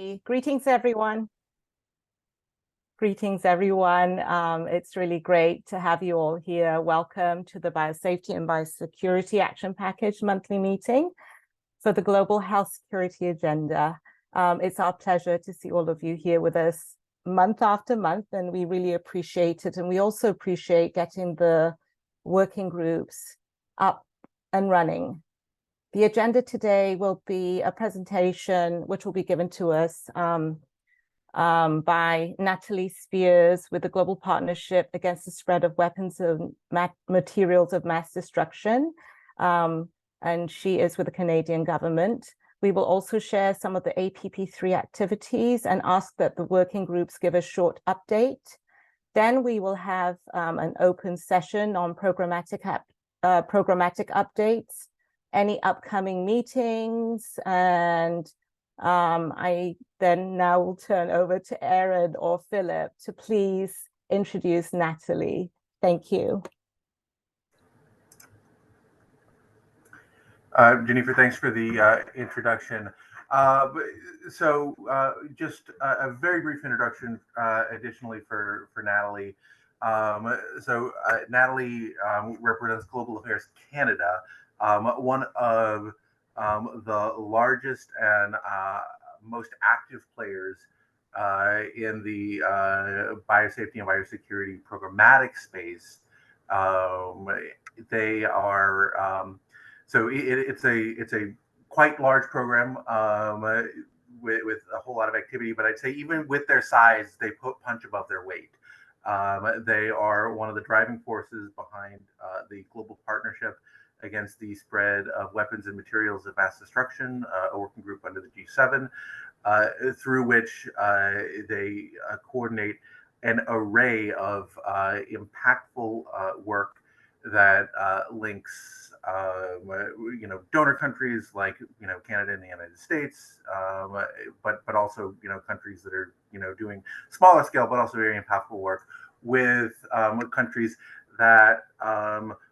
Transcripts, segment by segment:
Natalie. Greetings, everyone. Greetings, everyone. It's really great to have you all here. Welcome to the Biosafety and Biosecurity Action Package monthly meeting for the Global Health Security Agenda. It's our pleasure to see all of you here with us month after month, and we really appreciate it. And we also appreciate getting the working groups up and running. The agenda today will be a presentation which will be given to us by Natalie Spears with the Global Partnership Against the Spread of Weapons and Materials of Mass Destruction. And she is with the Canadian government. We will also share some of the APP3 activities and ask that the working groups give a short update. Then we will have an open session on programmatic updates, any upcoming meetings, and I then now will turn over to Aaron or Philip to please introduce Natalie. Thank you. Jennifer, thanks for the introduction. Just a very brief introduction additionally for Natalie. Natalie represents Global Affairs Canada, one of the largest and most active players in the biosafety and biosecurity programmatic space. They are it's a quite large program with a whole lot of activity, but I'd say even with their size, they punch above their weight. They are one of the driving forces behind the Global Partnership Against the Spread of Weapons and Materials of Mass Destruction, a working group under the G7, through which they coordinate an array of impactful work that links, donor countries like Canada and the United States, but also countries that are doing smaller scale but also very impactful work with countries that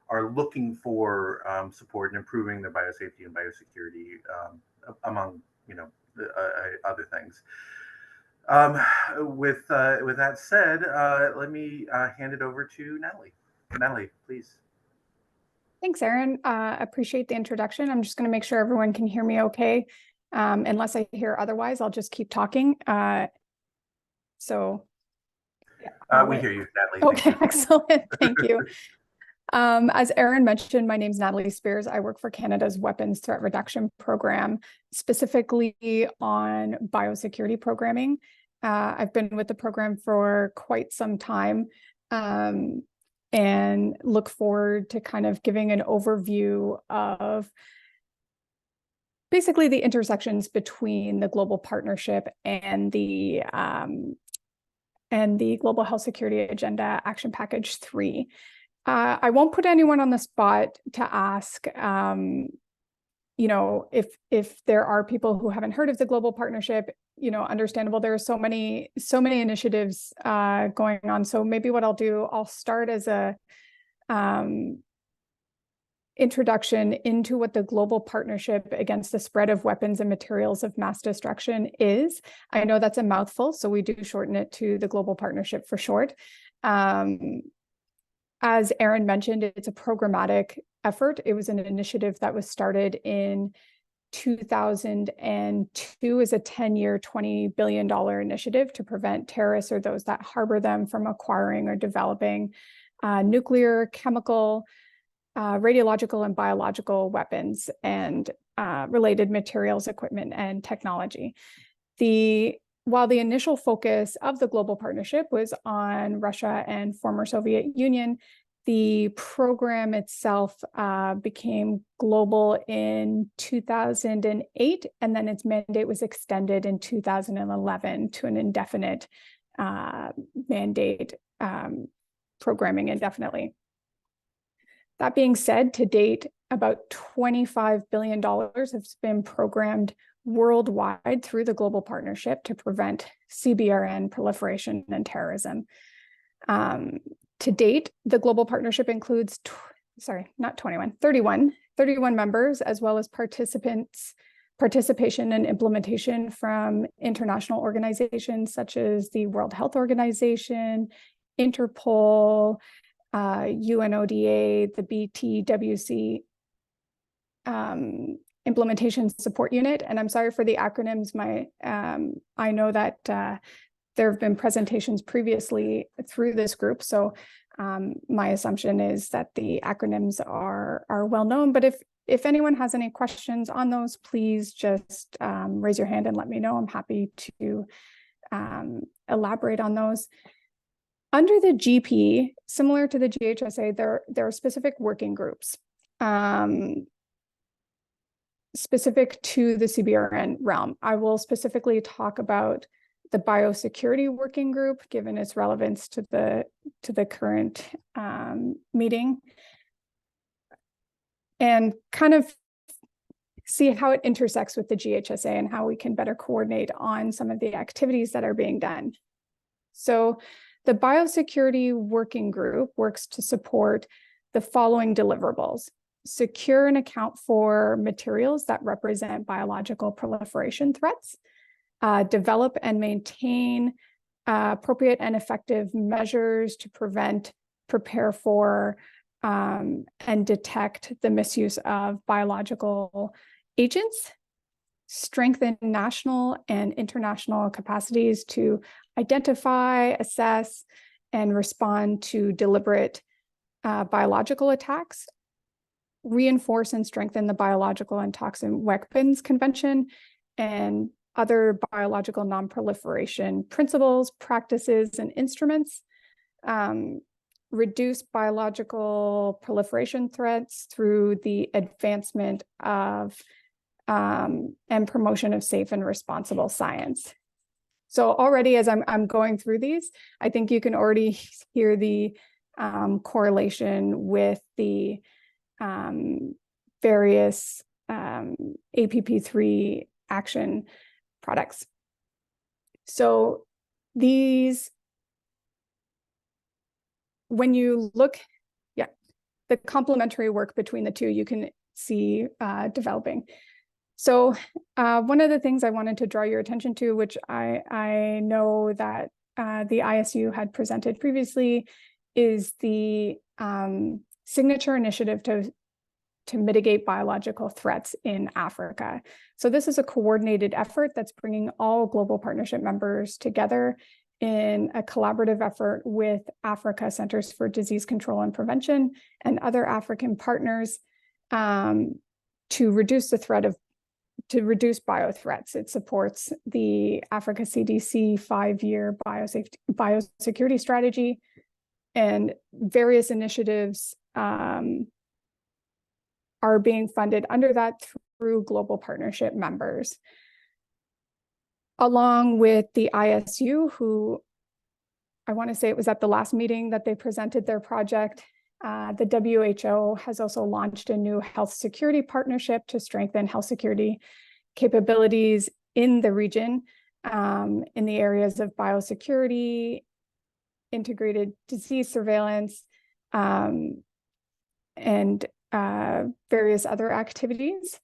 are looking for support in improving their biosafety and biosecurity, among other things. With that said, let me hand it over to Natalie. Natalie, please. Thanks, Aaron. Appreciate the introduction. I'm just going to make sure everyone can hear me okay. Unless I hear otherwise, I'll just keep talking. We hear you, Natalie. Okay, excellent. Thank you. As Aaron mentioned, my name is Natalie Spears. I work for Canada's Weapons Threat Reduction Program, specifically on biosecurity programming. I've been with the program for quite some time, and look forward to kind of giving an overview of basically the intersections between the Global Partnership and the Global Health Security Agenda Action Package 3. I won't put anyone on the spot to ask, if there are people who haven't heard of the Global Partnership. Understandable. There are so many initiatives going on. So maybe what I'll do, I'll start as a introduction into what the Global Partnership Against the Spread of Weapons and Materials of Mass Destruction is. I know that's a mouthful, so we do shorten it to the Global Partnership for short. As Aaron mentioned, it's a programmatic effort. It was an initiative that was started in 2002 as a 10-year, $20 billion initiative to prevent terrorists or those that harbor them from acquiring or developing nuclear, chemical, radiological, and biological weapons and related materials, equipment, and technology. While the initial focus of the Global Partnership was on Russia and former Soviet Union, the program itself became global in 2008, and then its mandate was extended in 2011 to an indefinite mandate, programming indefinitely. That being said, to date, about $25 billion has been programmed worldwide through the Global Partnership to prevent CBRN proliferation and terrorism. To date, the Global Partnership includes 31 members, as well as participants participation and implementation from international organizations such as the World Health Organization, Interpol, UNODA, the BTWC Implementation Support Unit. And I'm sorry for the acronyms. I know that there have been presentations previously through this group, so my assumption is that the acronyms are well known. But if anyone has any questions on those, please just raise your hand and let me know. I'm happy to elaborate on those. Under the GP, similar to the GHSA, there are specific working groups specific to the CBRN realm. I will specifically talk about the biosecurity working group, given its relevance to the current meeting, and kind of see how it intersects with the GHSA and how we can better coordinate on some of the activities that are being done. So the biosecurity working group works to support the following deliverables: secure and account for materials that represent biological proliferation threats, develop and maintain appropriate and effective measures to prevent, prepare for, and detect the misuse of biological agents, strengthen national and international capacities to identify, assess, and respond to deliberate biological attacks, reinforce and strengthen the Biological and Toxin Weapons Convention and other biological non-proliferation principles, practices, and instruments, reduce biological proliferation threats through the advancement of and promotion of safe and responsible science. So already, as I'm going through these, I think you can already hear the correlation with the various APP3 action products. So these, when you look, the complementary work between the two, you can see developing. So one of the things I wanted to draw your attention to, which I know that the ISU had presented previously, is the signature initiative to mitigate biological threats in Africa. So this is a coordinated effort that's bringing all global partnership members together in a collaborative effort with Africa Centers for Disease Control and Prevention and other African partners to reduce bio threats. It supports the Africa CDC 5-year biosecurity strategy, and various initiatives are being funded under that through global partnership members. Along with the ISU, who I want to say it was at the last meeting that they presented their project, the WHO has also launched a new health security partnership to strengthen health security capabilities in the region in the areas of biosecurity, integrated disease surveillance, and various other activities.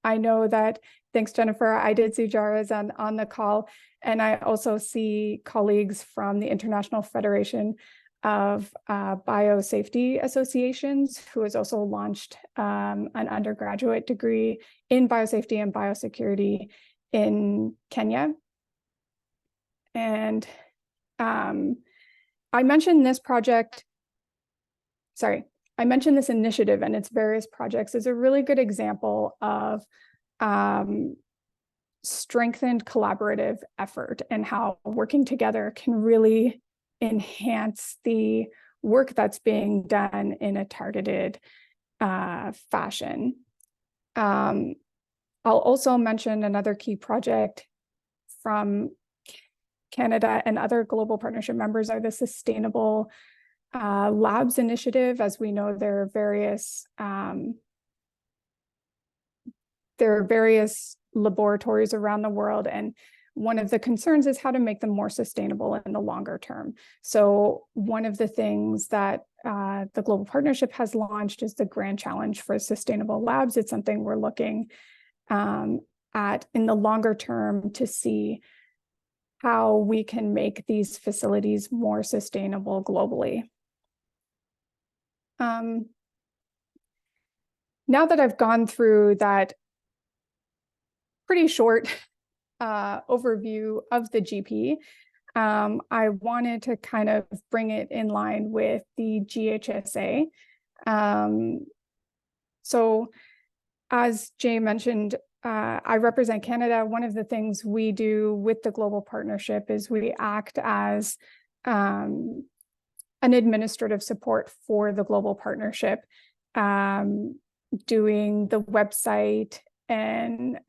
I know that, thanks, Jennifer, I did see Jara's on the call, and I also see colleagues from the International Federation of Biosafety Associations, who has also launched an undergraduate degree in biosafety and biosecurity in Kenya. And I mentioned this initiative and its various projects as a really good example of strengthened collaborative effort and how working together can really enhance the work that's being done in a targeted fashion. I'll also mention another key project from Canada and other global partnership members are the Sustainable Labs Initiative. As we know, there are various laboratories around the world, and one of the concerns is how to make them more sustainable in the longer term. So one of the things that the Global Partnership has launched is the Grand Challenge for Sustainable Labs. It's something we're looking in the longer term to see how we can make these facilities more sustainable globally. Now that I've gone through that pretty short overview of the GP, I wanted to kind of bring it in line with the GHSA. So as Jay mentioned, I represent Canada. One of the things we do with the global partnership is we act as an administrative support for the global partnership, doing the website and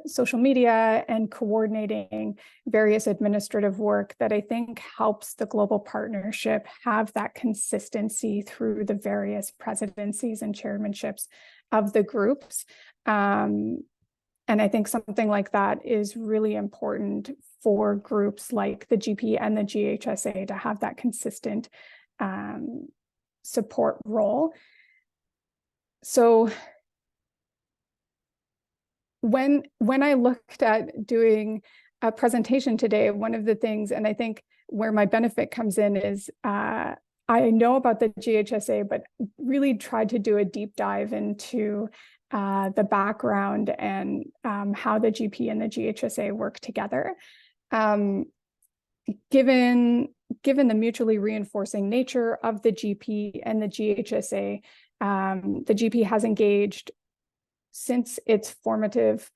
social media and coordinating various administrative work that I think helps the global partnership have that consistency through the various presidencies and chairmanships of the groups. And I think something like that is really important for groups like the GP and the GHSA to have that consistent support role. So when I looked at doing a presentation today, one of the things, and I think where my benefit comes in is I know about the GHSA, but really tried to do a deep dive into the background and how the GP and the GHSA work together. Given the mutually reinforcing nature of the GP and the GHSA, the GP has engaged since its formative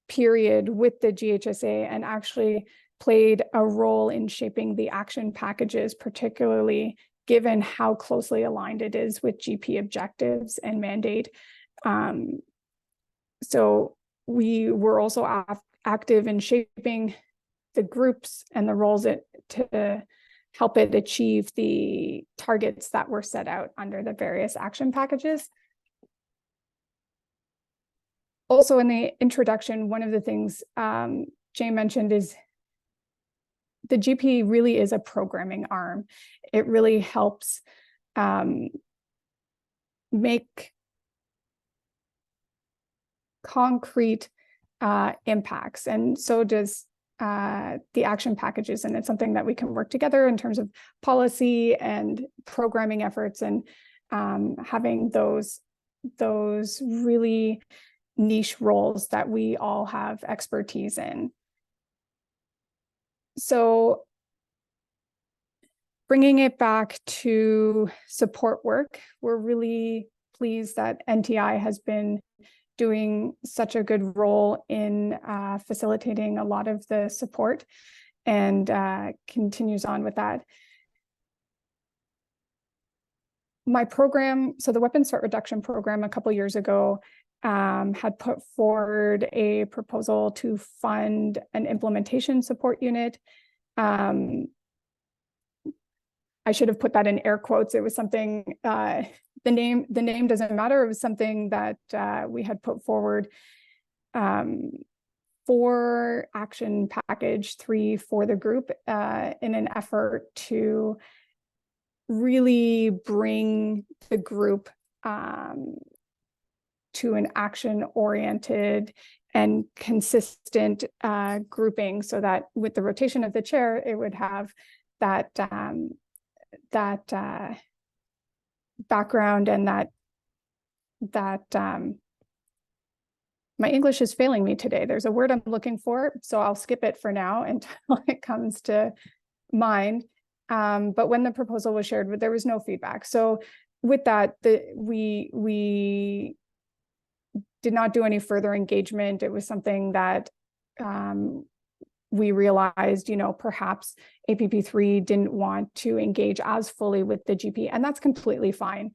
period with the GHSA and actually played a role in shaping the action packages, particularly given how closely aligned it is with GP objectives and mandate. So we were also active in shaping the groups and the roles to help it achieve the targets that were set out under the various action packages. Also in the introduction, one of the things Jay mentioned is the GP really is a programming arm. It really helps make concrete impacts, and so does the action packages. And it's something that we can work together in terms of policy and programming efforts, and having those really niche roles that we all have expertise in. So bringing it back to support work, we're really pleased that NTI has been doing such a good role in facilitating a lot of the support, and continues on with that. My program, so the Weapons Threat Reduction Program a couple years ago, had put forward a proposal to fund an implementation support unit. I should have put that in air quotes. It was something, the name doesn't matter. It was something that we had put forward for action package 3 for the group in an effort to really bring the group to an action-oriented and consistent grouping, so that with the rotation of the chair, it would have that background and that my English is failing me today. There's a word I'm looking for, so I'll skip it for now until it comes to mind. But when the proposal was shared, there was no feedback. So with that, we did not do any further engagement. It was something that we realized, perhaps APP3 didn't want to engage as fully with the GP, and that's completely fine.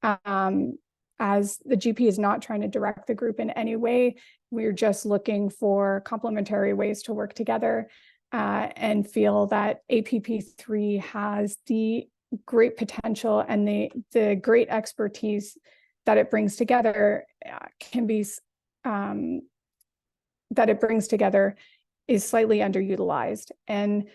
As the GP is not trying to direct the group in any way, we're just looking for complementary ways to work together, and feel that APP3 has the great potential and the great expertise that it brings together is slightly underutilized. And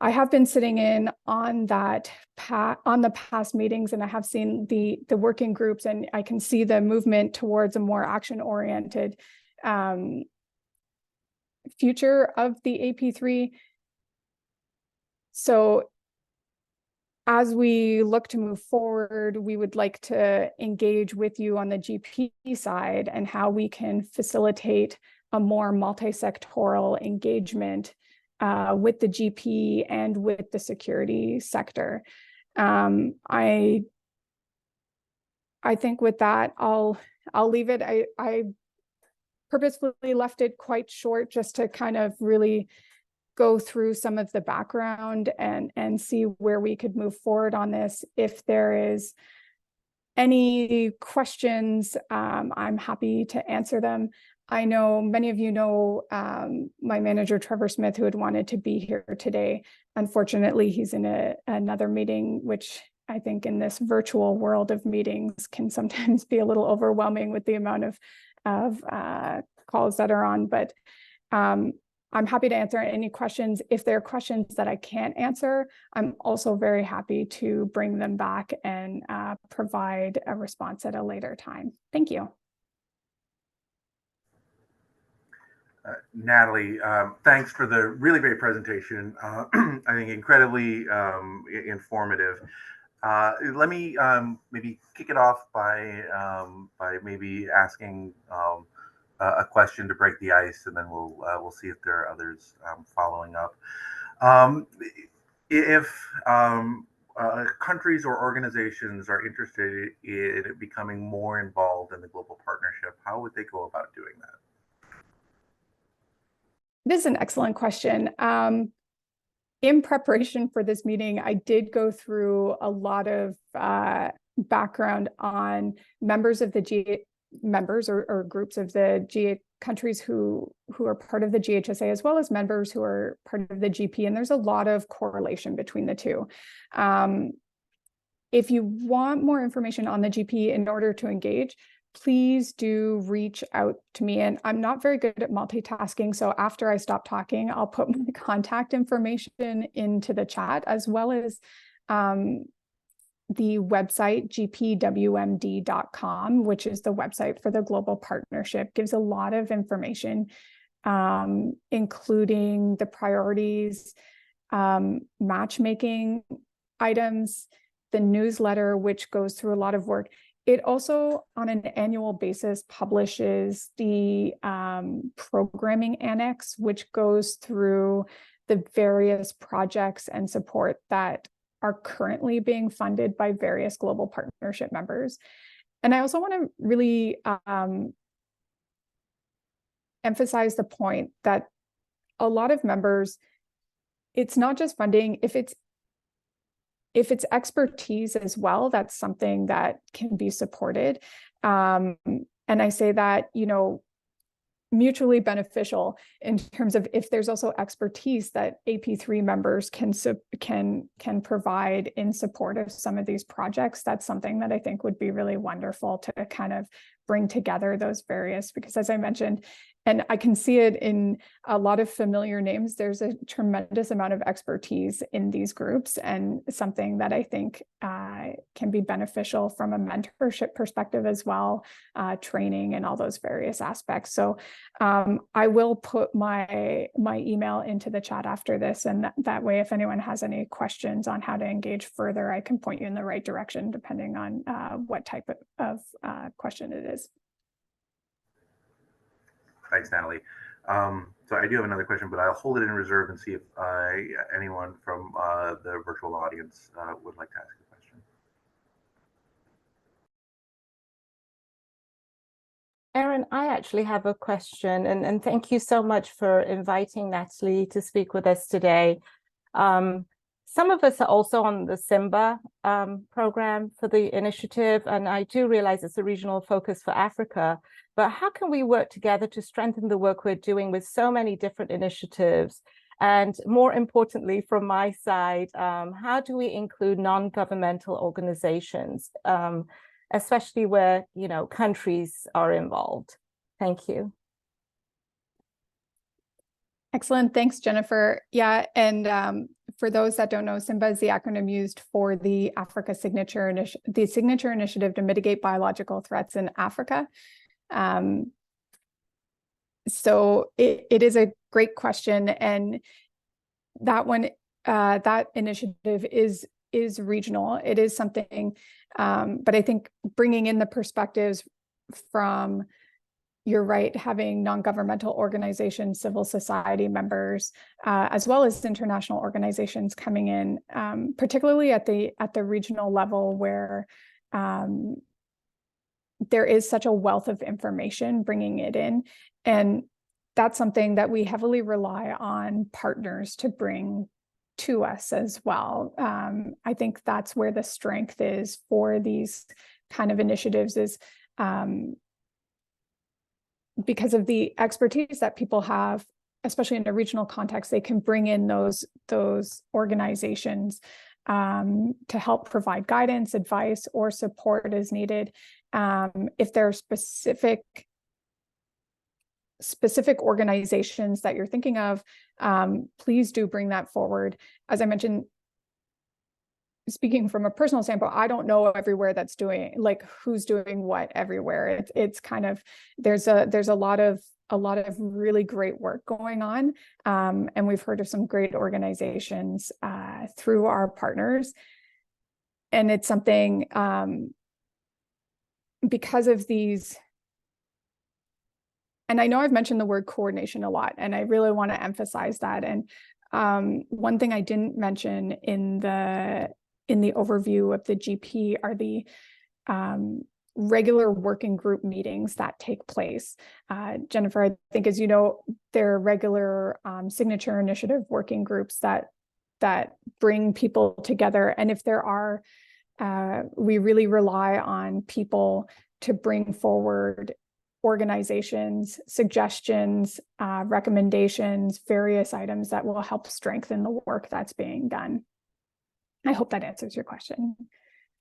I have been sitting in on the past meetings, and I have seen the working groups, and I can see the movement towards a more action-oriented future of the AP3. So as we look to move forward, we would like to engage with you on the GP side and how we can facilitate a more multi-sectoral engagement with the GP and with the security sector. I think with that, I'll leave it. I purposefully left it quite short just to kind of really go through some of the background and see where we could move forward on this. If there is any questions, I'm happy to answer them. I know many of you know my manager, Trevor Smith, who had wanted to be here today. Unfortunately, he's in another meeting, which I think in this virtual world of meetings can sometimes be a little overwhelming with the amount of calls that are on. But I'm happy to answer any questions. If there are questions that I can't answer, I'm also very happy to bring them back and provide a response at a later time. Thank you. Natalie, thanks for the really great presentation. I think incredibly informative. Let me maybe kick it off by maybe asking a question to break the ice, and then we'll see if there are others following up. If countries or organizations are interested in becoming more involved in the global partnership, how would they go about doing that? This is an excellent question. In preparation for this meeting, I did go through a lot of background on members of the members or groups of the countries who are part of the GHSA, as well as members who are part of the GP, and there's a lot of correlation between the two. If you want more information on the GP in order to engage, please do reach out to me. And I'm not very good at multitasking, so after I stop talking, I'll put my contact information into the chat, as well as the website gpwmd.com, which is the website for the global partnership. Gives a lot of information, including the priorities, matchmaking items, the newsletter, which goes through a lot of work. It also, on an annual basis, publishes the programming annex, which goes through the various projects and support that are currently being funded by various global partnership members. And I also want to really emphasize the point that a lot of members, it's not just funding. If it's expertise as well, that's something that can be supported. And I say that, mutually beneficial in terms of if there's also expertise that AP3 members can provide in support of some of these projects. That's something that I think would be really wonderful to kind of bring together those various, because as I mentioned, and I can see it in a lot of familiar names, there's a tremendous amount of expertise in these groups, and something that I think can be beneficial from a mentorship perspective as well, training and all those various aspects. So I will put my email into the chat after this, and that way, if anyone has any questions on how to engage further, I can point you in the right direction depending on what type of question it is. Thanks, Natalie. So I do have another question, but I'll hold it in reserve and see if anyone from the virtual audience would like to ask a question. Erin, I actually have a question, and thank you so much for inviting Natalie to speak with us today. Some of us are also on the SIMBA program for the initiative, and I do realize it's a regional focus for Africa, but how can we work together to strengthen the work we're doing with so many different initiatives? And more importantly, from my side, how do we include non-governmental organizations, especially where, countries are involved? Thank you. Excellent. Thanks, Jennifer. Yeah, and for those that don't know, SIMBA is the acronym used for the Africa Signature Initiative to Mitigate Biological Threats in Africa. So it is a great question, and that one, that initiative is regional. It is something, but I think bringing in the perspectives from, you're right, having non-governmental organizations, civil society members, as well as international organizations coming in, particularly at the regional level, where there is such a wealth of information, bringing it in. And that's something that we heavily rely on partners to bring to us as well. I think that's where the strength is for these kind of initiatives, is because of the expertise that people have, especially in a regional context. They can bring in those organizations to help provide guidance, advice, or support as needed. If there are specific organizations that you're thinking of, please do bring that forward. As I mentioned, speaking from a personal standpoint, I don't know everywhere that's doing, like, who's doing what everywhere. It's kind of, there's a lot of really great work going on, and we've heard of some great organizations through our partners. And it's something, because of these, and I know I've mentioned the word coordination a lot, and I really want to emphasize that. And one thing I didn't mention in the overview of the GP are the regular working group meetings that take place. Jennifer, I think, as you know, there are regular signature initiative working groups that bring people together. And if there are, we really rely on people to bring forward organizations, suggestions, recommendations, various items that will help strengthen the work that's being done. I hope that answers your question.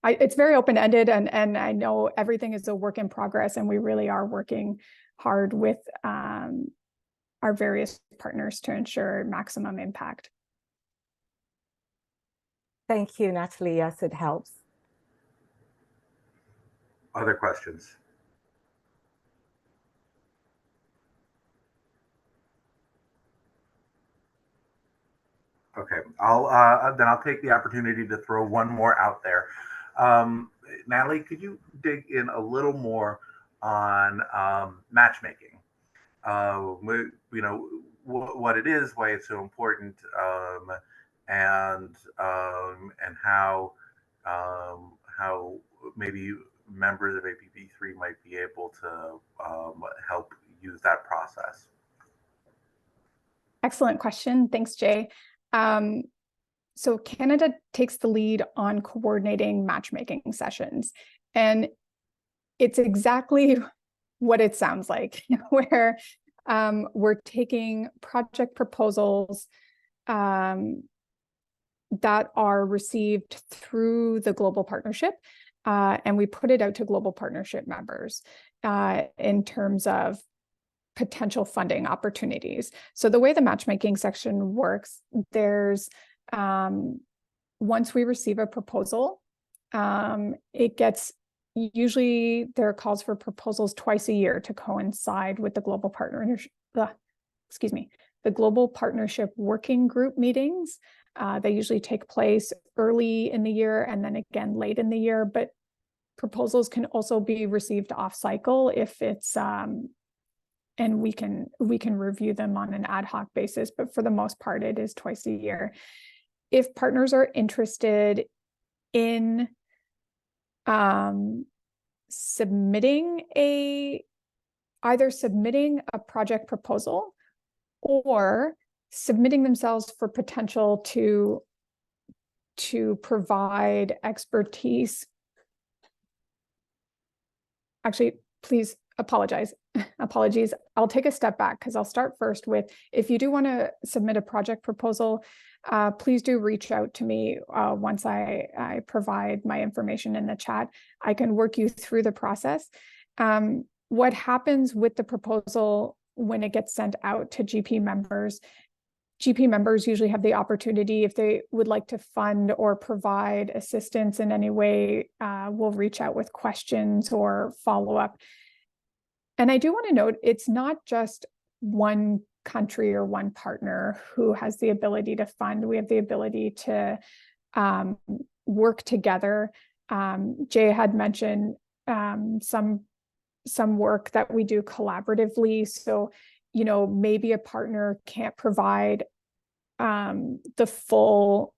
It's very open-ended, and I know everything is a work in progress, and we really are working hard with our various partners to ensure maximum impact. Thank you, Natalie. Yes, it helps. Other questions? Okay, I'll take the opportunity to throw one more out there. Natalie, could you dig in a little more on matchmaking? What it is, why it's so important, and how maybe members of APP3 might be able to help use that process. Excellent question. Thanks, Jay. So Canada takes the lead on coordinating matchmaking sessions, and it's exactly what it sounds like, where we're taking project proposals that are received through the global partnership, and we put it out to global partnership members in terms of potential funding opportunities. So the way the matchmaking section works, there's once we receive a proposal, it gets, usually there are calls for proposals twice a year to coincide with the global partnership, the global partnership working group meetings. They usually take place early in the year and then again late in the year, but proposals can also be received off cycle if it's and we can review them on an ad hoc basis, but for the most part, it is twice a year. If partners are interested in either submitting a project proposal or submitting themselves for potential to provide expertise. Actually, please apologies. I'll take a step back, because I'll start first with, if you do want to submit a project proposal, please do reach out to me once I provide my information in the chat. I can work you through the process. What happens with the proposal when it gets sent out to GP members? GP members usually have the opportunity, if they would like to fund or provide assistance in any way, will reach out with questions or follow up. And I do want to note, it's not just one country or one partner who has the ability to fund. We have the ability to work together. Jay had mentioned some work that we do collaboratively. So, you know, maybe a partner can't provide the full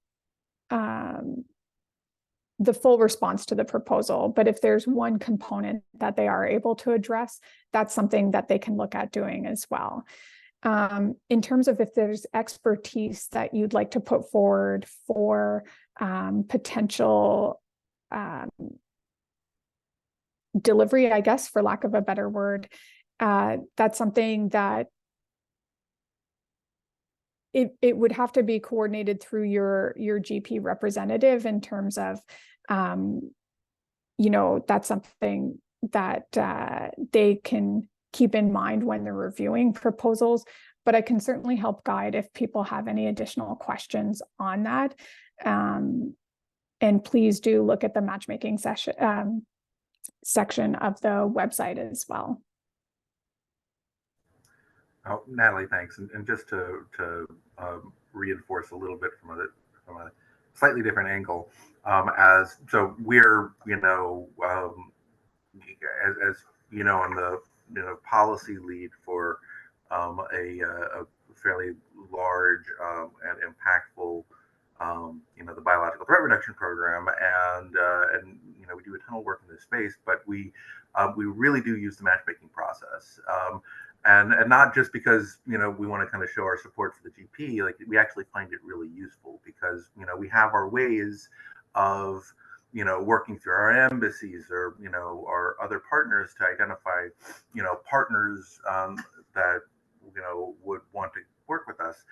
response to the proposal, but if there's one component that they are able to address, that's something that they can look at doing as well. In terms of if there's expertise that you'd like to put forward for potential delivery, I guess, for lack of a better word, that's something that it would have to be coordinated through your GP representative in terms of, you know, that's something that they can keep in mind when they're reviewing proposals. But I can certainly help guide if people have any additional questions on that. And please do look at the matchmaking section of the website as well. Oh, Natalie, thanks. And just to reinforce a little bit from a slightly different angle, so we're, you know, as you know, I'm the policy lead for a fairly large and impactful the biological threat reduction program, and you know, we do a ton of work in this space, but we really do use the matchmaking process. And not just because, you know, we want to kind of show our support for the GP, like we actually find it really useful because, you know, we have our ways of, you know, working through our embassies or, you know, our other partners to identify, you know, partners that, you know, would want to work with us.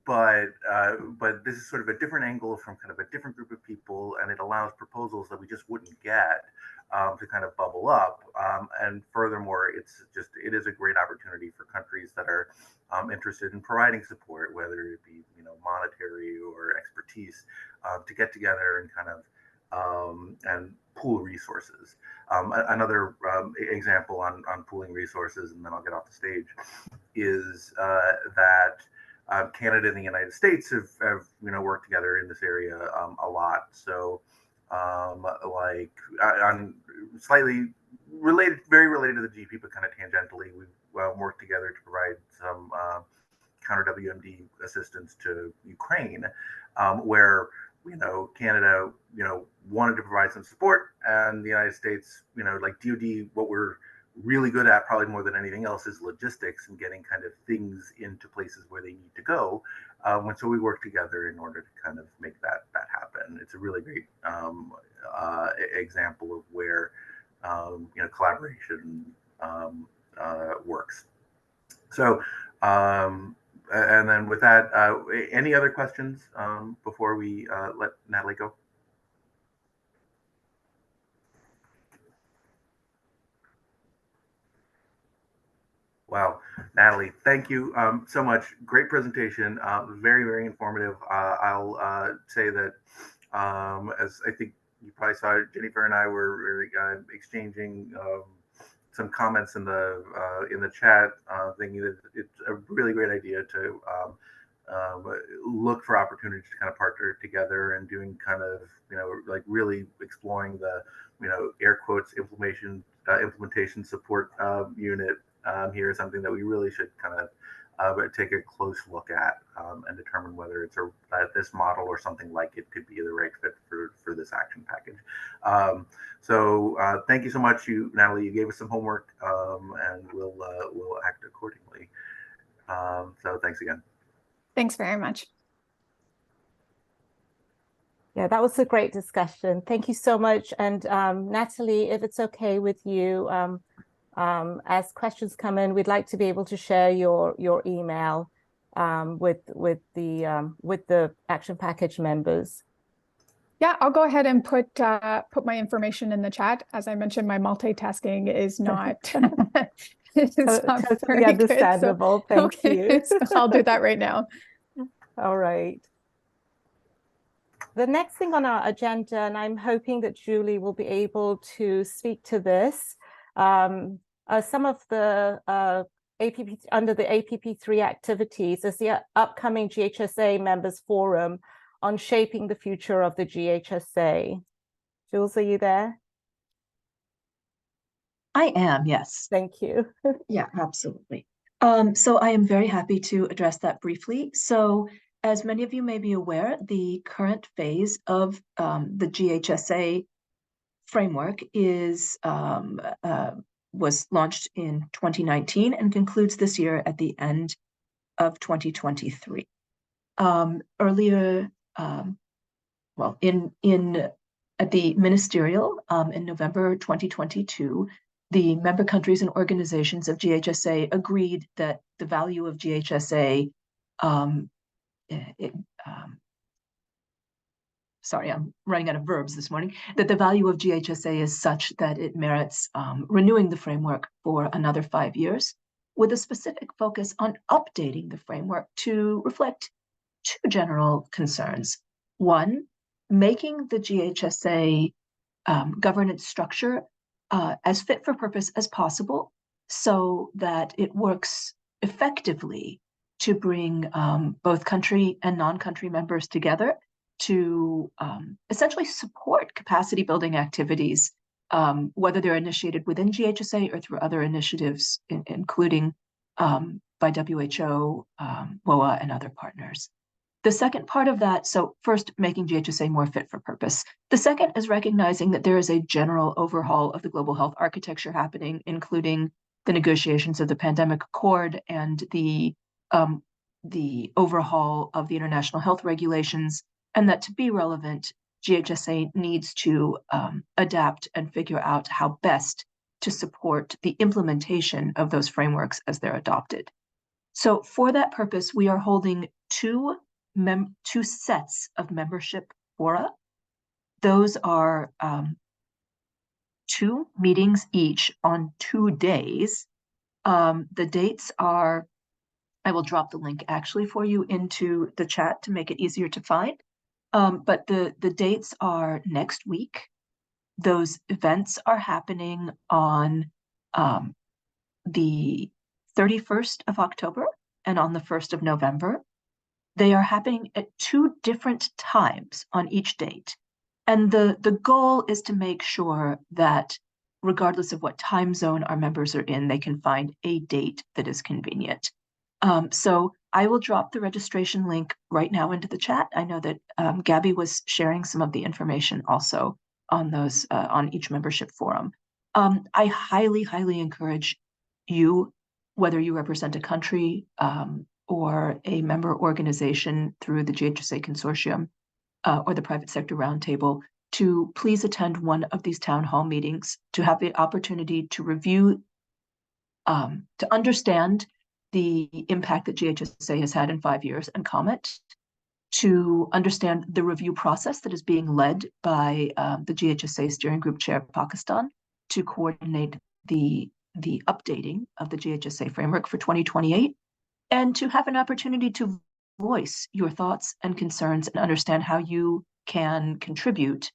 But this is sort of a different angle from kind of a different group of people, and it allows proposals that we just wouldn't get to kind of bubble up. And furthermore, it is a great opportunity for countries that are interested in providing support, whether it be, you know, monetary or expertise, to get together and kind of and pool resources. Another example on pooling resources, and then I'll get off the stage, is that Canada and the United States have you know, worked together in this area a lot. So like on slightly related, very related to the GP, but kind of tangentially, we've worked together to provide some counter WMD assistance to Ukraine, where, you know, Canada, you know, wanted to provide some support, and the United States, you know, like DoD, what we're really good at, probably more than anything else, is logistics and getting kind of things into places where they need to go. And so we work together in order to kind of make that happen. It's a really great example of where you know, collaboration works. So and then with that, any other questions before we let Natalie go? Wow, Natalie, thank you so much. Great presentation, very, very informative. I'll say that as I think you probably saw, Jennifer and I were exchanging some comments in the chat, thinking that it's a really great idea to look for opportunities to kind of partner together and doing kind of, you know, like really exploring the, you know, air quotes implementation support unit here is something that we really should kind of take a close look at and determine whether it's this model or something like it could be the right fit for this action package. So thank you so much, Natalie. You gave us some homework, and we'll act accordingly. So thanks again. Thanks very much. Yeah, that was a great discussion. Thank you so much. And Natalie, if it's okay with you, as questions come in, we'd like to be able to share your email with the action package members. Yeah, I'll go ahead and put my information in the chat. As I mentioned, my multitasking is not totally understandable. Good, so, Thank you. So I'll do that right now. All right. The next thing on our agenda, and I'm hoping that Julie will be able to speak to this, some of the under the APP3 activities is the upcoming GHSA Members Forum on shaping the future of the GHSA. Jules, are you there? I am, yes. Thank you. Yeah, absolutely. So I am very happy to address that briefly. So as many of you may be aware, the current phase of the GHSA framework was launched in 2019 and concludes this year at the end of 2023. Earlier, well, at the ministerial in November 2022, the member countries and organizations of GHSA agreed that the value of GHSA, sorry, I'm running out of verbs this morning, that the value of GHSA is such that it merits renewing the framework for another 5 years, with a specific focus on updating the framework to reflect two general concerns. One, making the GHSA governance structure as fit for purpose as possible so that it works effectively to bring both country and non-country members together to essentially support capacity building activities, whether they're initiated within GHSA or through other initiatives, including by WHO, WOA, and other partners. The second part of that, so first, making GHSA more fit for purpose. The second is recognizing that there is a general overhaul of the global health architecture happening, including the negotiations of the pandemic accord and the overhaul of the international health regulations, and that to be relevant, GHSA needs to adapt and figure out how best to support the implementation of those frameworks as they're adopted. So for that purpose, we are holding two sets of membership fora. Those are 2 meetings each on 2 days. The dates are, I will drop the link actually for you into the chat to make it easier to find. But the dates are next week. Those events are happening on the 31st of October and on the 1st of November. They are happening at 2 different times on each date. And the goal is to make sure that regardless of what time zone our members are in, they can find a date that is convenient. So I will drop the registration link right now into the chat. I know that Gabby was sharing some of the information also on those on each membership forum. I highly, highly encourage you, whether you represent a country or a member organization through the GHSA Consortium or the Private Sector Roundtable, to please attend one of these town hall meetings, to have the opportunity to review, to understand the impact that GHSA has had in 5 years and comment, to understand the review process that is being led by the GHSA Steering Group Chair Pakistan to coordinate the updating of the GHSA framework for 2028, and to have an opportunity to voice your thoughts and concerns and understand how you can contribute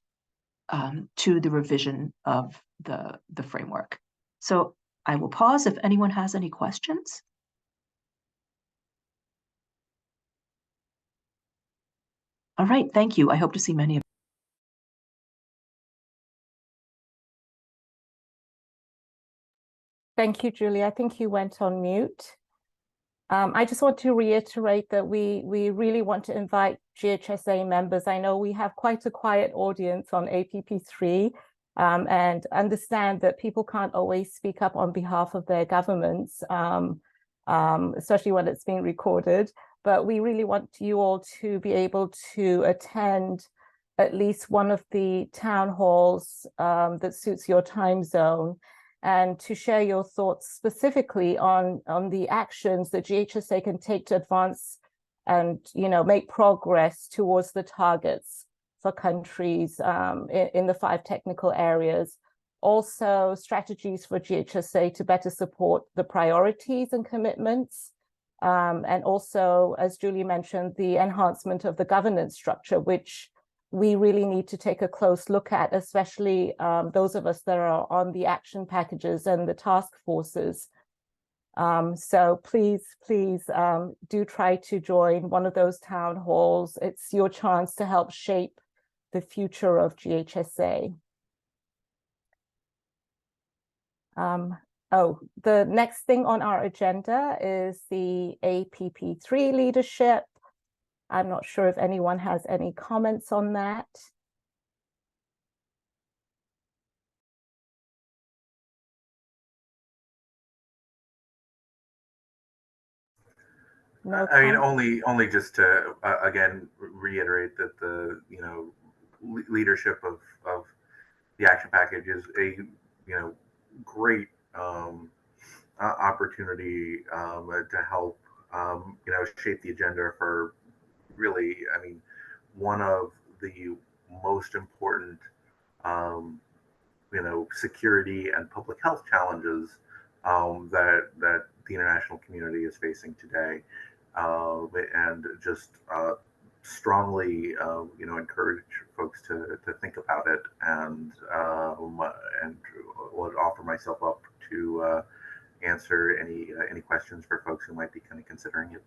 to the revision of the framework. So I will pause if anyone has any questions. All right, thank you. I hope to see many of you. Thank you, Julie. I think you went on mute. I just want to reiterate that we really want to invite GHSA members. I know we have quite a quiet audience on APP3 and understand that people can't always speak up on behalf of their governments, especially when it's being recorded. But we really want you all to be able to attend at least one of the town halls that suits your time zone, and to share your thoughts specifically on the actions that GHSA can take to advance and make progress towards the targets for countries in the 5 technical areas. Also, strategies for GHSA to better support the priorities and commitments. And also, as Julie mentioned, the enhancement of the governance structure, which we really need to take a close look at, especially those of us that are on the action packages and the task forces. So please do try to join one of those town halls. It's your chance to help shape the future of GHSA. Oh, the next thing on our agenda is the APP3 leadership. I'm not sure if anyone has any comments on that. No, I mean, only just to again reiterate that the leadership of the action package is a great opportunity to help shape the agenda for really, I mean, one of the most important security and public health challenges that the international community is facing today, and just strongly encourage folks to think about it, and would offer myself up to answer any questions for folks who might be kind of considering it.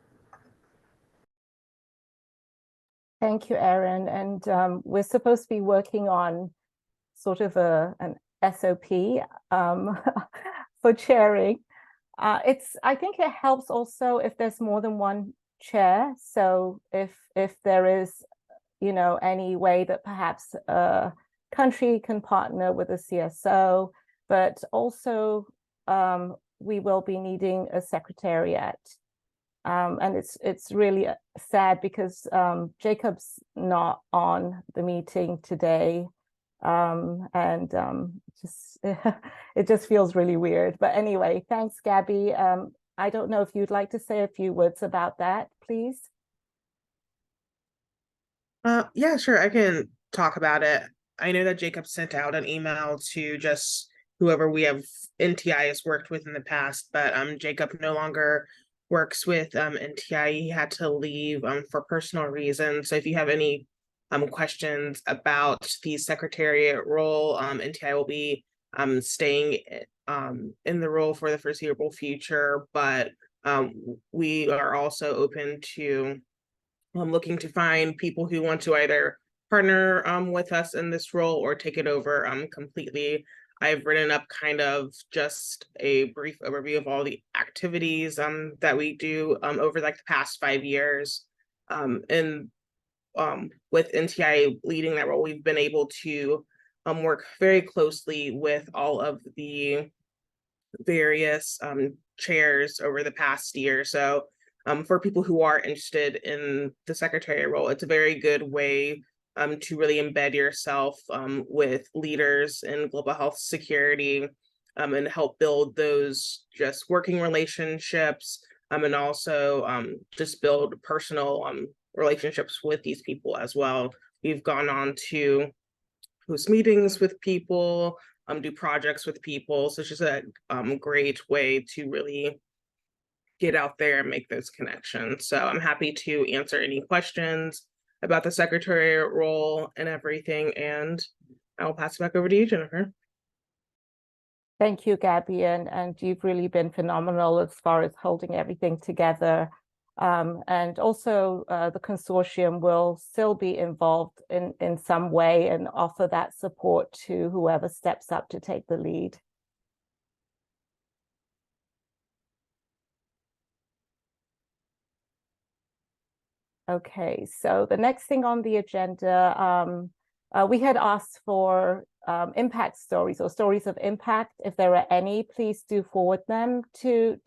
Thank you, Erin. And we're supposed to be working on sort of an SOP for chairing. I think it helps also if there's more than one chair. So if there is, any way that perhaps a country can partner with a CSO, but also we will be needing a secretariat. And it's really sad because Jacob's not on the meeting today. Just it just feels really weird. But anyway, thanks, Gabby. I don't know if you'd like to say a few words about that, please. Yeah, sure. I can talk about it. I know that Jacob sent out an email to just whoever we have NTI has worked with in the past, but Jacob no longer works with NTI. He had to leave for personal reasons. So if you have any questions about the secretariat role, NTI will be staying in the role for the foreseeable future, but we are also open to looking to find people who want to either partner with us in this role or take it over completely. I've written up kind of just a brief overview of all the activities that we do over like the past 5 years. And with NTI leading that role, we've been able to work very closely with all of the various chairs over the past year. So for people who are interested in the secretariat role, it's a very good way to really embed yourself with leaders in global health security and help build those just working relationships and also just build personal relationships with these people as well. We've gone on to host meetings with people, do projects with people. So it's just a great way to really get out there and make those connections. So I'm happy to answer any questions about the secretariat role and everything. And I will pass it back over to you, Jennifer. Thank you, Gabby. And you've really been phenomenal as far as holding everything together. And also the consortium will still be involved in some way and offer that support to whoever steps up to take the lead. Okay, so the next thing on the agenda, we had asked for impact stories or stories of impact. If there are any, please do forward them to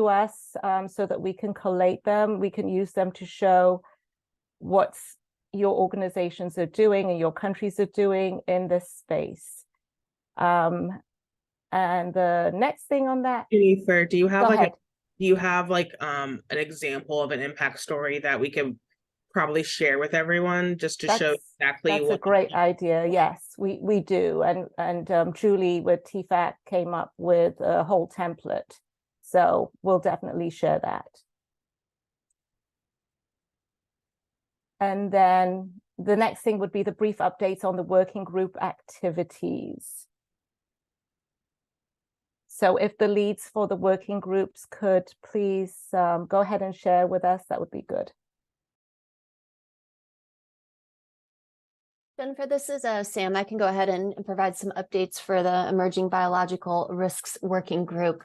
us so that we can collate them. We can use them to show what your organizations are doing and your countries are doing in this space. And the next thing on that, Jennifer, do you have go like ahead. do you have like an example of an impact story that we could probably share with everyone just to show exactly that's what a great idea. Yes, we do. And Julie with TFAC came up with a whole template. So we'll definitely share that. And then the next thing would be the brief updates on the working group activities. So if the leads for the working groups could please go ahead and share with us, that would be good. Jennifer, this is Sam. I can go ahead and provide some updates for the Emerging Biological Risks Working Group.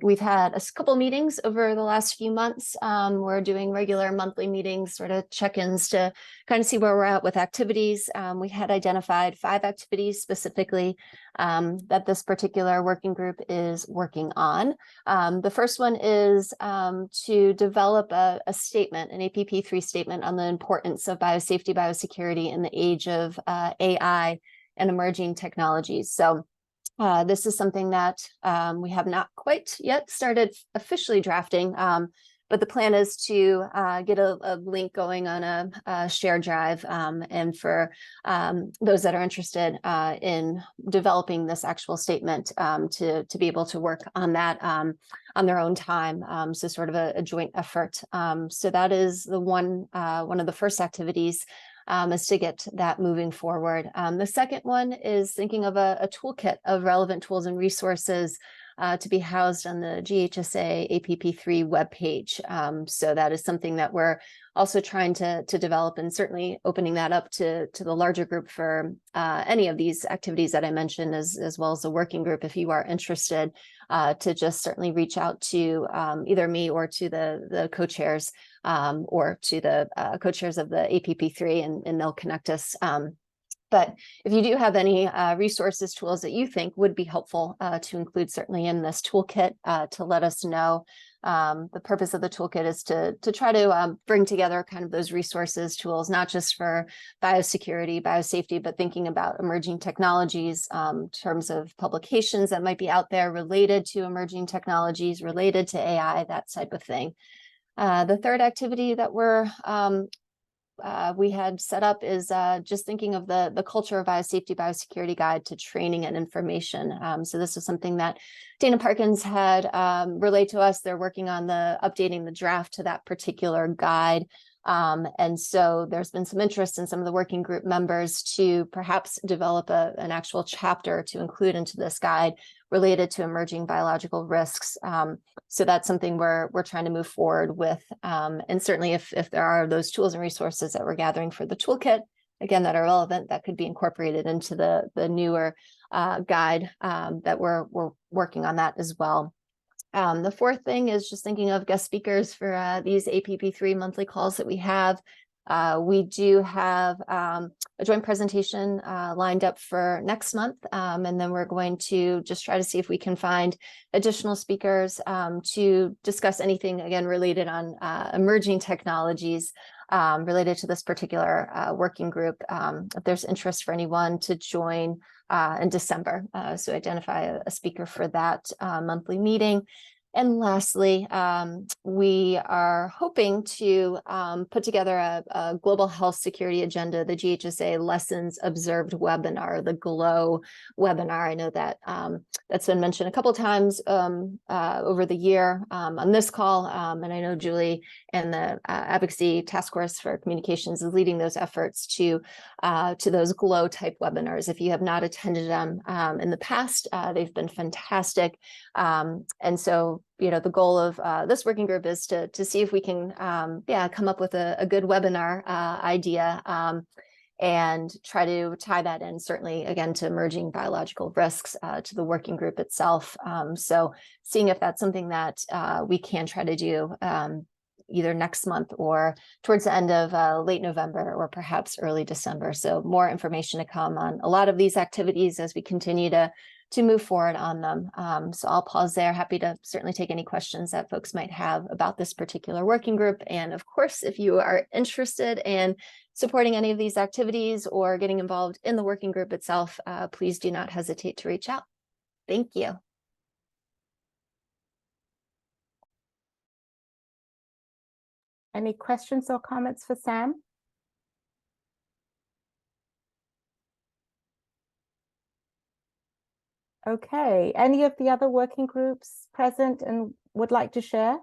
We've had a couple meetings over the last few months. We're doing regular monthly meetings, sort of check-ins to kind of see where we're at with activities. We had identified 5 activities specifically that this particular working group is working on. The first one is to develop a statement, an APP3 statement on the importance of biosafety, biosecurity in the age of AI and emerging technologies. So this is something that we have not quite yet started officially drafting, but the plan is to get a link going on a shared drive, and for those that are interested in developing this actual statement to be able to work on that on their own time. So sort of a joint effort. So that is the one of the first activities. Is to get that moving forward. The second one is thinking of a toolkit of relevant tools and resources to be housed on the GHSA APP3 webpage. So that is something that we're also trying to develop, and certainly opening that up to the larger group for any of these activities that I mentioned, as well as the working group, if you are interested, to just certainly reach out to either me or to the co-chairs, or to the co-chairs of the APP3, and they'll connect us. But if you do have any resources, tools that you think would be helpful to include certainly in this toolkit, to let us know. The purpose of the toolkit is to try to bring together kind of those resources, tools, not just for biosecurity, biosafety, but thinking about emerging technologies, in terms of publications that might be out there related to emerging technologies, related to AI, that type of thing. The third activity that we had set up is just thinking of the culture of biosafety, biosecurity guide to training and information. So this is something that Dana Parkins had relayed to us. They're working on updating the draft to that particular guide. And so there's been some interest in some of the working group members to perhaps develop an actual chapter to include into this guide related to emerging biological risks. So that's something we're trying to move forward with. And certainly if there are those tools and resources that we're gathering for the toolkit, again, that are relevant, that could be incorporated into the newer guide, that we're working on that as well. The fourth thing is just thinking of guest speakers for these APP3 monthly calls that we have. We do have a joint presentation lined up for next month, and then we're going to just try to see if we can find additional speakers to discuss anything, again, related on emerging technologies related to this particular working group. If there's interest for anyone to join in December, so identify a speaker for that monthly meeting. And lastly, we are hoping to put together a global health security agenda, the GHSA Lessons Observed webinar, the GLOW webinar. I know that that's been mentioned a couple of times over the year on this call, and I know Julie and the Advocacy Task Force for Communications is leading those efforts to those GLOW type webinars. If you have not attended them in the past, they've been fantastic. And so, the goal of this working group is to see if we can, come up with a good webinar idea, and try to tie that in, certainly, again, to emerging biological risks, to the working group itself. So seeing if that's something that we can try to do either next month or towards the end of late November or perhaps early December. So more information to come on a lot of these activities as we continue to move forward on them. So I'll pause there. Happy to certainly take any questions that folks might have about this particular working group. And of course, if you are interested in supporting any of these activities or getting involved in the working group itself, please do not hesitate to reach out. Thank you. Any questions or comments for Sam? Okay, any of the other working groups present and would like to share?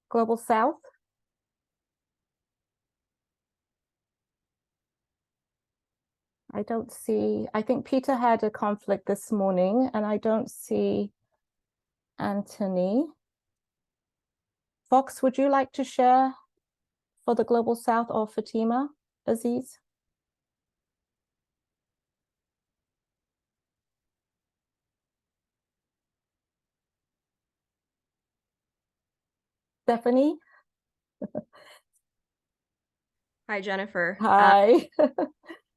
Global South? I don't see, I think Peter had a conflict this morning, and I don't see Anthony. Fox, would you like to share for the Global South, or Fatima, Aziz? Stephanie? Hi, Jennifer. Hi.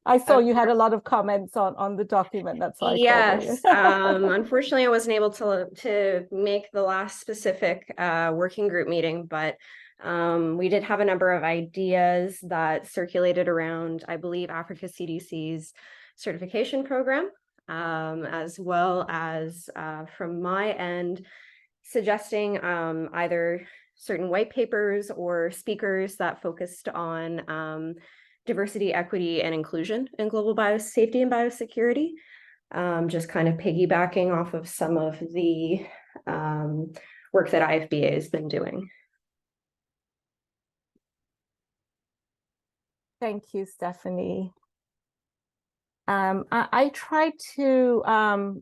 I saw you had a lot of comments on the document. That's why I called you. Yes, unfortunately, I wasn't able to make the last specific working group meeting, but we did have a number of ideas that circulated around, I believe, Africa CDC's certification program, as well as from my end, suggesting either certain white papers or speakers that focused on diversity, equity, and inclusion in global biosafety and biosecurity. Just kind of piggybacking off of some of the work that IFBA has been doing. Thank you, Stephanie. I tried to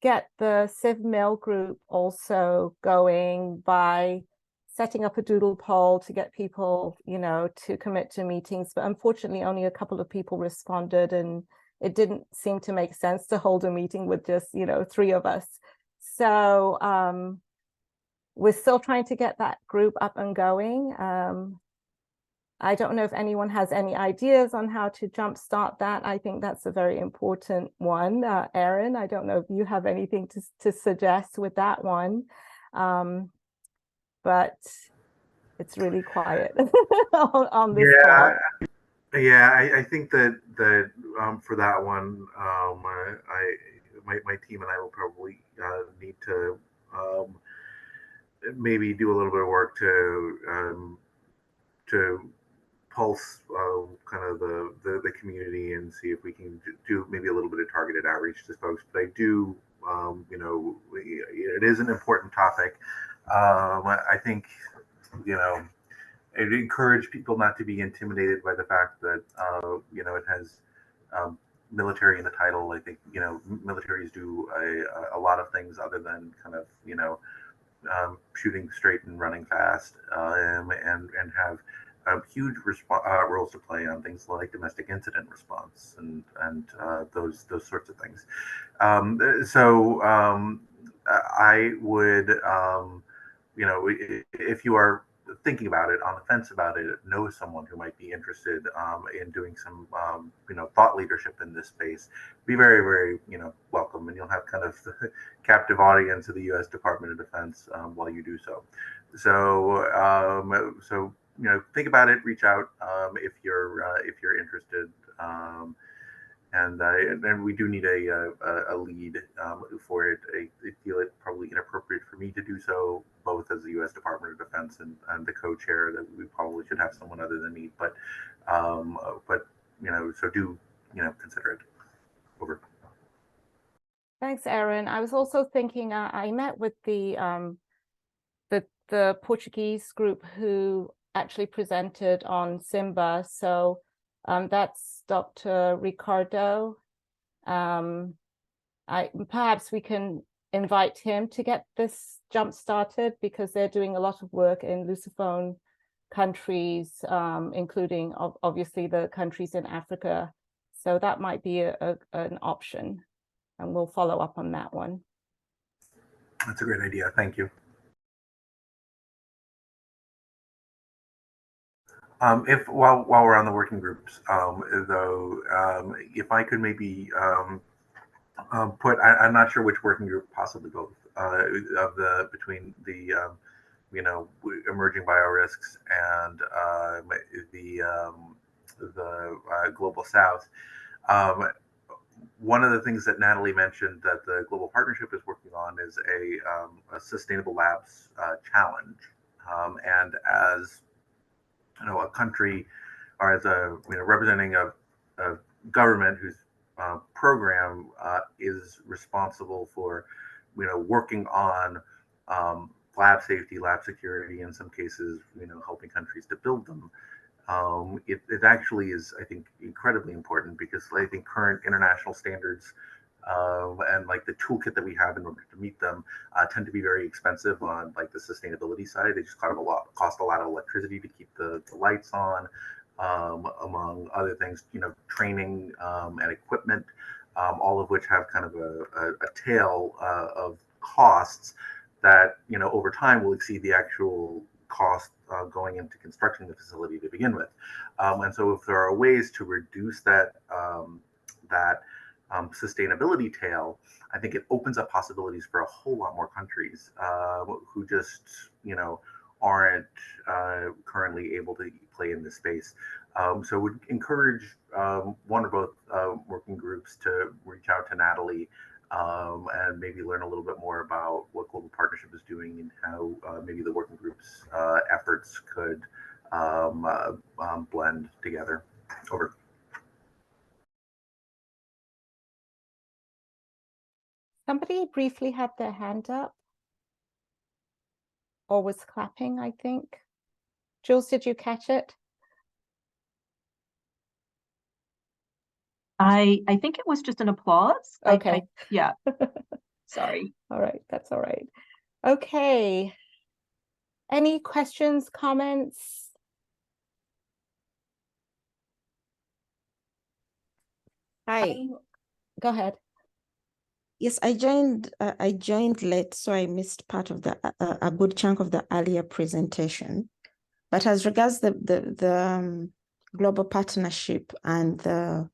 get the CivMil group also going by setting up a doodle poll to get people, to commit to meetings. But unfortunately, only a couple of people responded, and it didn't seem to make sense to hold a meeting with just, 3 of us. So we're still trying to get that group up and going. I don't know if anyone has any ideas on how to jumpstart that. I think that's a very important one. Erin, I don't know if you have anything to suggest with that one. But it's really quiet on this call. Yeah, I think that for that one, my team and I will probably need to maybe do a little bit of work to pulse kind of the community and see if we can do maybe a little bit of targeted outreach to folks. But I do, it is an important topic. I think, I'd encourage people not to be intimidated by the fact that, it has military in the title. I think, militaries do a lot of things other than kind of, shooting straight and running fast, and have huge roles to play on things like domestic incident response and those sorts of things. I would, if you are thinking about it, on the fence about it, know someone who might be interested in doing some, thought leadership in this space, be very, very, welcome, and you'll have kind of the captive audience of the U.S. Department of Defense while you do so. So, think about it, reach out if you're interested. And we do need a lead for it. I feel it probably inappropriate for me to do so, both as the U.S. Department of Defense and the co-chair. That we probably should have someone other than me. But so do consider it. Over. Thanks, Erin. I was also thinking. I met with the Portuguese group who actually presented on Simba. So that's Dr. Ricardo. Perhaps we can invite him to get this jump started, because they're doing a lot of work in Lusophone countries, including obviously the countries in Africa. So that might be an option, and we'll follow up on that one. That's a great idea. Thank you. If while we're on the working groups, though, if I could maybe I'm not sure which working group, possibly both, between the emerging biorisks and the global South. One of the things that Natalie mentioned that the Global Partnership is working on is a sustainable labs challenge, and as a country, or as a representing a government whose program is responsible for working on lab safety, lab security, in some cases helping countries to build them. it actually is, I think, incredibly important because I think current international standards and like the toolkit that we have in order to meet them tend to be very expensive on like the sustainability side. They just cost a lot of electricity to keep the lights on, among other things, training and equipment, all of which have kind of a tail of costs that, over time will exceed the actual cost going into constructing the facility to begin with. And so if there are ways to reduce that sustainability tail, I think it opens up possibilities for a whole lot more countries who just, aren't currently able to play in this space. So would encourage one or both working groups to reach out to Natalie and maybe learn a little bit more about what Global Partnership is doing and how maybe the working group's efforts could blend together. Over. Somebody briefly had their hand up or was clapping, I think. Jules, did you catch it? I think it was just an applause. Okay. Yeah. Sorry. All right, that's all right. Okay. Any questions, comments? Hi. Go ahead. Yes, I joined late, so I missed part of a good chunk of the earlier presentation. But as regards the global partnership and the,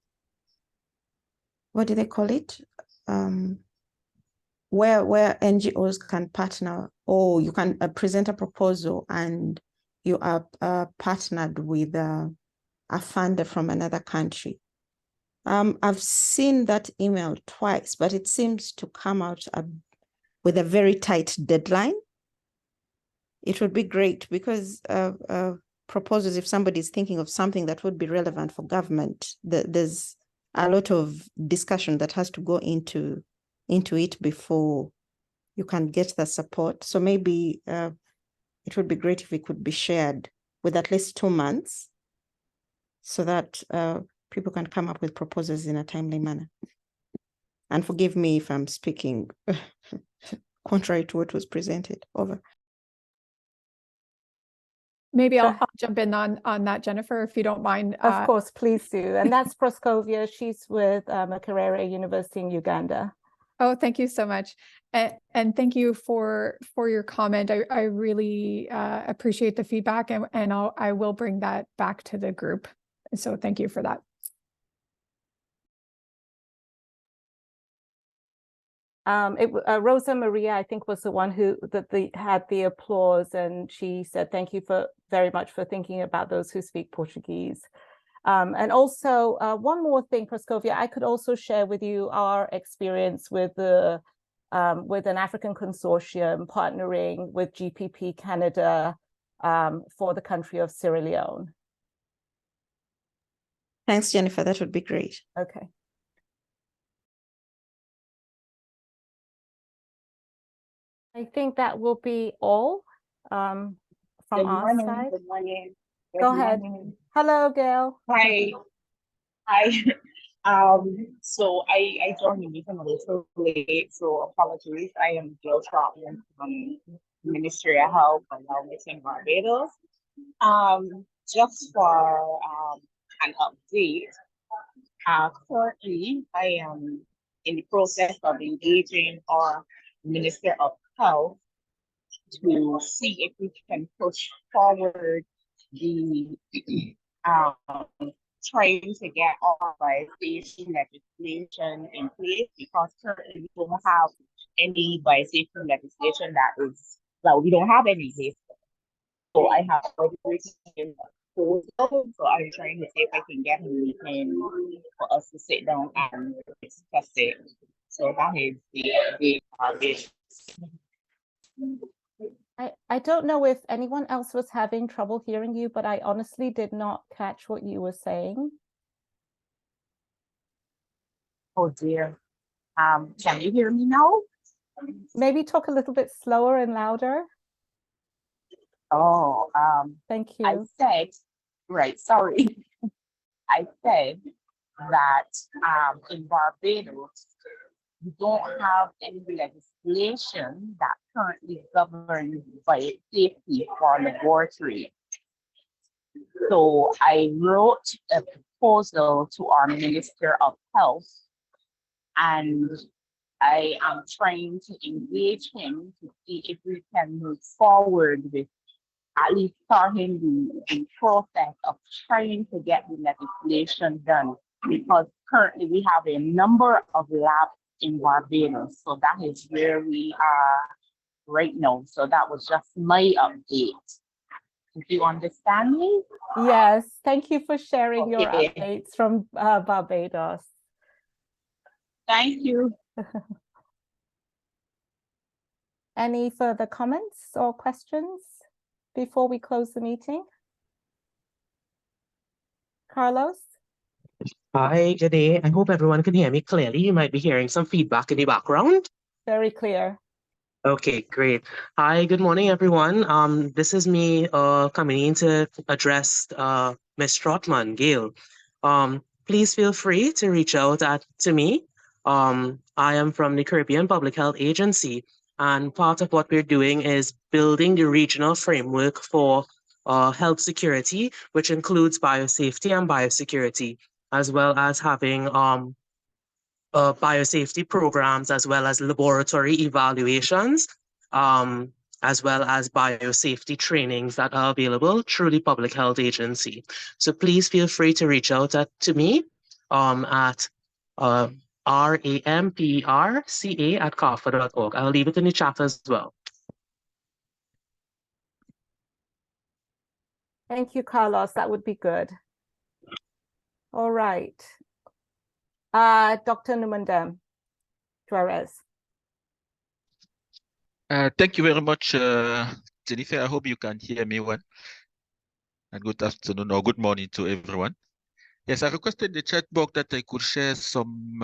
what do they call it? Where NGOs can partner, or you can present a proposal and you are partnered with a funder from another country. I've seen that email twice, but it seems to come out with a very tight deadline. It would be great because proposals, if somebody is thinking of something that would be relevant for government, there's a lot of discussion that has to go into it before you can get the support. So maybe it would be great if it could be shared with at least 2 months so that people can come up with proposals in a timely manner. And forgive me if I'm speaking contrary to what was presented. Over. Maybe I'll jump in on that, Jennifer, if you don't mind. Of course, please do. And that's Proskovia. She's with Makerere University in Uganda. Oh, thank you so much. And thank you for your comment. I really appreciate the feedback, and I will bring that back to the group. So thank you for that. Rosa Maria, I think, was the one who had the applause, and she said, thank you very much for thinking about those who speak Portuguese. And also one more thing, Proskovia, I could also share with you our experience with an African consortium partnering with GPP Canada for the country of Sierra Leone. Thanks, Jennifer. That would be great. Okay. I think that will be all from our side. Good morning. Go ahead. Hello, Gail. Hi. So I joined the meeting a little late, so apologies. I am Gail Trotman from Ministry of Health and Wellness in Barbados. Just for an update, currently I am in the process of engaging our Minister of Health to see if we can push forward the trying to get authorization legislation in place, because currently we don't have any biosafety legislation we don't have any base. So I have already written a proposal, so I'm trying to see if I can get a meeting for us to sit down and discuss it. So that is the target. I don't know if anyone else was having trouble hearing you, but I honestly did not catch what you were saying. Oh dear. Can you hear me now? Maybe talk a little bit slower and louder. Oh, thank you. I said right, sorry. I said that in Barbados, we don't have any legislation that currently governs biosafety for laboratory. So I wrote a proposal to our Minister of Health, and I am trying to engage him to see if we can move forward with at least starting the process of trying to get the legislation done, because currently we have a number of labs in Barbados. So that is where we are right now. So that was just my update. Do you understand me? Yes, thank you for sharing your Okay. updates from Barbados. Thank you. Any further comments or questions before we close the meeting? Carlos? Hi, good day. I hope everyone can hear me clearly. You might be hearing some feedback in the background. Very clear. Okay, great. Hi, good morning, everyone. This is me coming in to address Ms. Trotman, Gail. Please feel free to reach out to me. I am from the Caribbean Public Health Agency, and part of what we're doing is building the regional framework for health security, which includes biosafety and biosecurity, as well as having biosafety programs, as well as laboratory evaluations, as well as biosafety trainings that are available through the Public Health Agency. So please feel free to reach out to me at ramperca@carfa.org. I'll leave it in the chat as well. Thank you, Carlos. That would be good. All right. Dr. Numandem Juarez. Thank you very much, Jennifer. I hope you can hear me well. And good afternoon or good morning to everyone. Yes, I requested the chat box that I could share some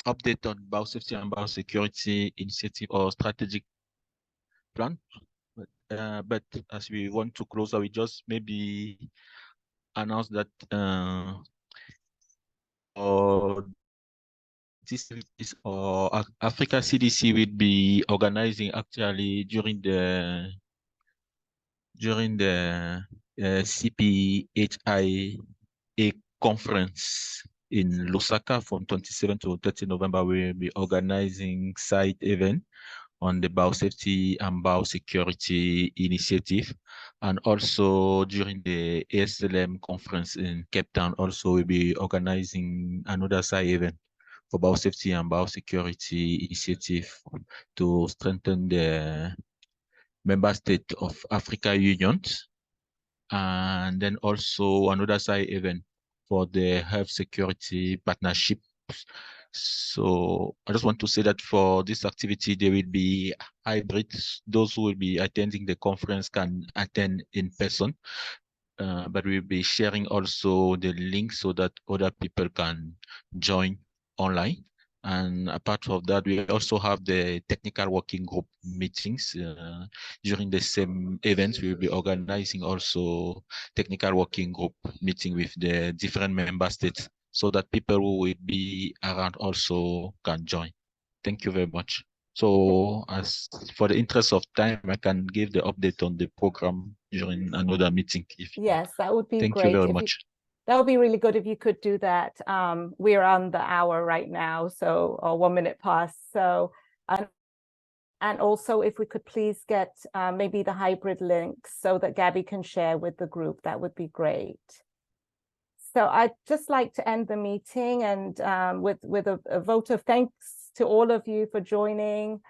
update on biosafety and biosecurity initiative or strategic plan. But as we want to close, I will just maybe announce that Africa CDC will be organizing actually during the CPHIA conference in Lusaka from 27 to 30 November. We will be organizing side event on the biosafety and biosecurity initiative. And also during the ASLM conference in Cape Town, also we'll be organizing another side event for biosafety and biosecurity initiative to strengthen the member state of Africa Unions. And then also another side event for the health security partnership. So I just want to say that for this activity, there will be hybrids. Those who will be attending the conference can attend in person, but we'll be sharing also the link so that other people can join online. And apart of that, we also have the technical working group meetings. During the same events, we will be organizing also technical working group meeting with the different member states so that people who will be around also can join. Thank you very much. So as for the interest of time, I can give the update on the program during another meeting. Yes, that would be Thank great. you very much. That would be really good if you could do that. We're on the hour right now, so or 1 minute past. So, and also if we could please get maybe the hybrid links so that Gabby can share with the group, that would be great. So I'd just like to end the meeting and with a vote of thanks to all of you for joining.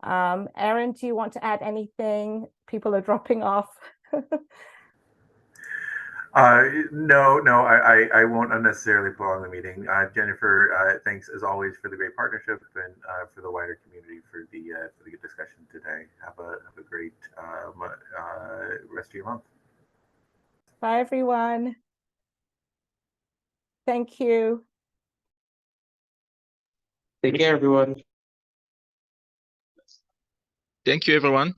Erin, do you want to add anything? People are dropping off. No, I won't unnecessarily prolong the meeting. Jennifer, thanks as always for the great partnership and for the wider community for the good discussion today. Have a great rest of your month. Bye, everyone. Thank you. Take care, everyone. Thank you, everyone.